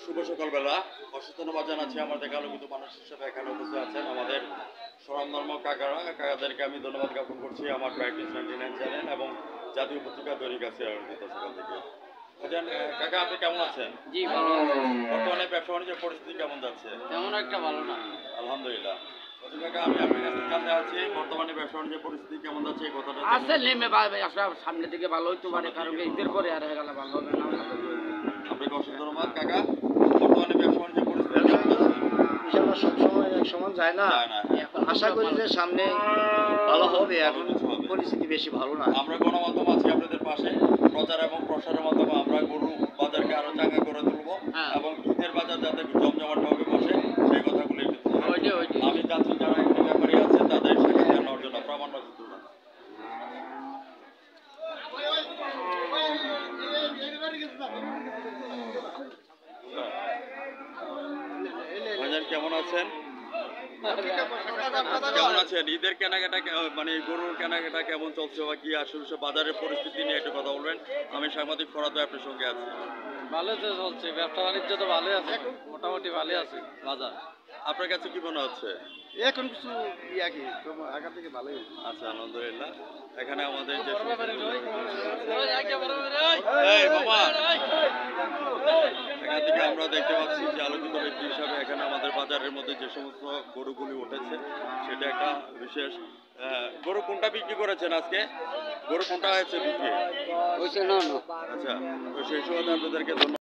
শুভ সকালবেলা অসচেতনবাদ জানাচ্ছি আমাদের আলোকিত মানুষ হিসেবে এখানে উপস্থিত আছেন আমাদের স্বনামধর্ম কাকাদেরকে আমি ধন্যবাদ জ্ঞাপন করছি আমার প্র্যাকটিস 99 চ্যানেল এবং জাতীয় পত্রিকা দৈনিক আছে আলোকিত সকাল থেকে। কাকা আপনি কেমন আছেন? জি ভালো আছি। বর্তমানে ব্যবসা বাণিজ্যের পরিস্থিতি কেমন যাচ্ছে? তেমন একটা ভালো না। আলহামদুলিল্লাহ। কাকা আমি আপনার কাছে জানতে চাচ্ছি বর্তমানে ব্যবসা বাণিজ্যের পরিস্থিতি কেমন যাচ্ছে এই কথাটা আছে নেমে আসলে সামনের দিকে ভালো হইতে পারে, কারণ ঈদের পরে আর হয়ে গেলে ভালো হবে না। আপনাকে অসংখ্য ধন্যবাদ কাকা। বর্তমানে ব্যবসা বাণিজ্যের পরিস্থিতি কেমন যাচ্ছে? ইনশাআল্লাহ সবসময় এক সমান যায় না। আশা করি যে সামনে ভালো হবে। এখন পরিস্থিতি বেশি ভালো না। আমরা গণমাধ্যম আছি আপনাদের পাশে। প্রচার এবং প্রসারের মাধ্যমে আমরা গরু বাজারকে আরো চাঙ্গা করে তুলব এবং ঈদের বাজার যাতে জমজমাটভাবে বসে সেই কথাগুলো একটু আমি চাচ্ছি যারা একটি ব্যাপারী আছে তাদের সাক্ষাৎকার নেওয়ার জন্য প্রামাণ্য তুলবেন। ভাইজান কেমন আছেন? কেমন আছেন? ঈদের কেনাকাটা মানে গরুর কেনাকাটা কেমন চলছে বা কি আসলে বাজারের পরিস্থিতি নিয়ে একটু কথা বলবেন। আমি সাংবাদিক ফরাদ ভাই আপনার সঙ্গে আছি। ভালো তো চলছে, ব্যবসা বাণিজ্য তো ভালো আছে, মোটামুটি ভালো আছে বাজার। আপনার কাছে কি মনে হচ্ছে? এখন কিছু কি আগা থেকে ভালোই। আচ্ছা আলহামদুলিল্লাহ। এখানে আমাদের যে এখান থেকে আমরা দেখতে পাচ্ছি যে আলোকিত ব্যক্তি হিসাবে এখানে আমাদের বাজারের মধ্যে যে সমস্ত গরুগুলি উঠেছে সেটা একটা বিশেষ। গরু কোনটা বিক্রি করেছেন আজকে? গরু কোনটা হয়েছে বিক্রি? ওইটা না। আচ্ছা, তো সেই সময় আপনাদেরকে ধন্যবাদ।